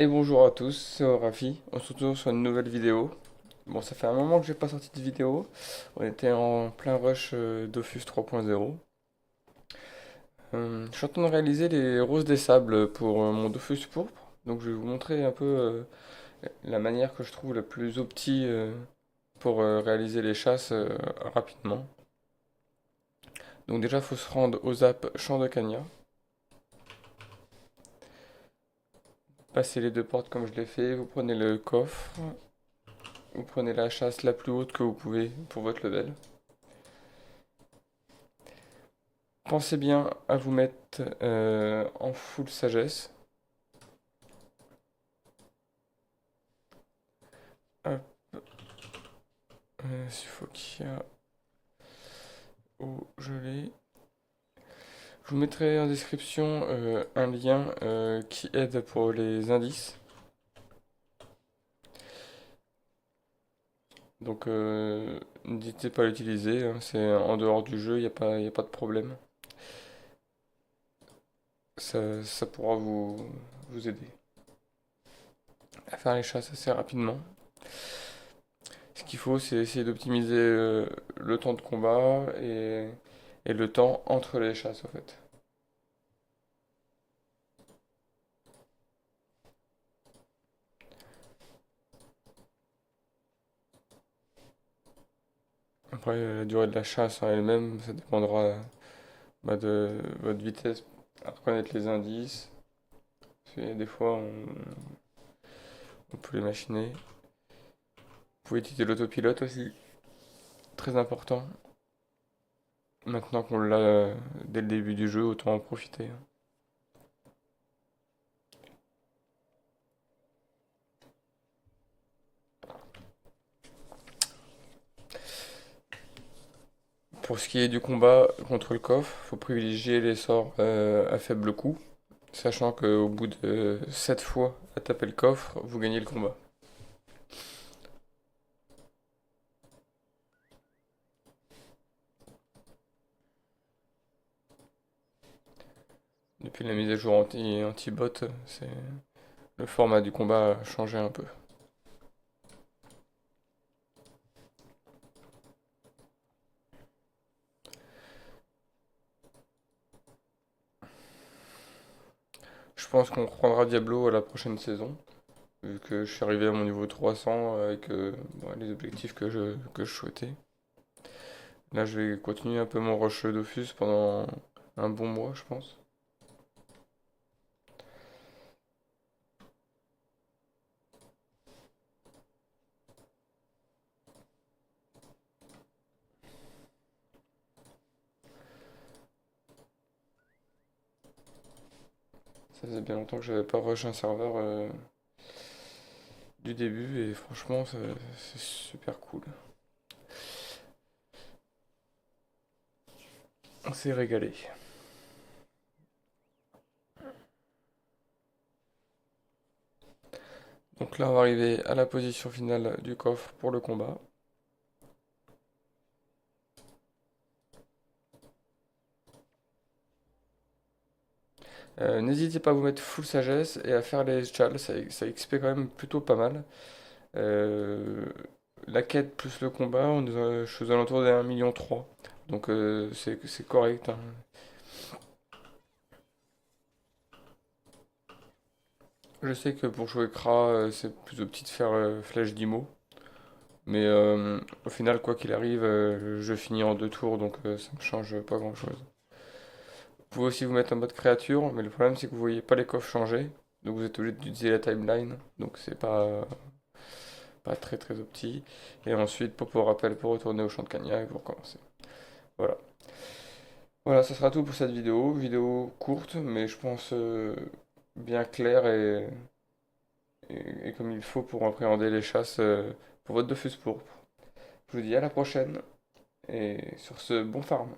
Et bonjour à tous, c'est Rafi. On se retrouve sur une nouvelle vidéo. Bon, ça fait un moment que j'ai pas sorti de vidéo. On était en plein rush Dofus 3.0. Je suis en train de réaliser les roses des sables pour mon Dofus pourpre. Donc je vais vous montrer un peu la manière que je trouve la plus opti pour réaliser les chasses rapidement. Donc déjà, il faut se rendre aux ZAP Champ de Cagna. Passer les deux portes comme je l'ai fait. Vous prenez le coffre. Vous prenez la chasse la plus haute que vous pouvez pour votre level. Pensez bien à vous mettre en full sagesse. Hop, il faut qu'il y a... Oh, je l'ai. Je vous mettrai en description un lien qui aide pour les indices. Donc n'hésitez pas à l'utiliser, hein, c'est en dehors du jeu, y a pas de problème. Ça pourra vous aider à faire les chasses assez rapidement. Ce qu'il faut, c'est essayer d'optimiser le temps de combat et le temps entre les chasses, en fait. Après, la durée de la chasse en elle-même, ça dépendra de votre vitesse à reconnaître les indices. Parce que des fois, on peut les machiner. Vous pouvez utiliser l'autopilote aussi, très important. Maintenant qu'on l'a dès le début du jeu, autant en profiter. Pour ce qui est du combat contre le coffre, faut privilégier les sorts à faible coût, sachant qu'au bout de 7 fois à taper le coffre, vous gagnez le combat. Depuis la mise à jour anti-bot, c'est le format du combat a changé un peu. Je pense qu'on reprendra Diablo à la prochaine saison, vu que je suis arrivé à mon niveau 300 avec les objectifs que je souhaitais. Là, je vais continuer un peu mon rush Dofus pendant un bon mois, je pense. Ça faisait bien longtemps que j'avais pas rush un serveur du début, et franchement, c'est super cool. On s'est régalé. Donc là, on va arriver à la position finale du coffre pour le combat. N'hésitez pas à vous mettre full sagesse et à faire les chals, ça XP quand même plutôt pas mal. Euh, la quête plus le combat, je suis aux alentours des 1,3 million. Donc c'est correct, hein. Je sais que pour jouer Kra, c'est plutôt petit de faire Flash d'Imo. Mais au final, quoi qu'il arrive, je finis en 2 tours, donc ça me change pas grand-chose. Vous pouvez aussi vous mettre en mode créature, mais le problème c'est que vous voyez pas les coffres changer. Donc vous êtes obligé d'utiliser la timeline. Donc c'est pas très très opti. Et ensuite, pour rappel, pour retourner au champ de Cagna et pour recommencer. Voilà. Voilà, ça sera tout pour cette vidéo. Vidéo courte, mais je pense bien claire et comme il faut pour appréhender les chasses pour votre Dofus pourpre. Je vous dis à la prochaine et sur ce, bon farm.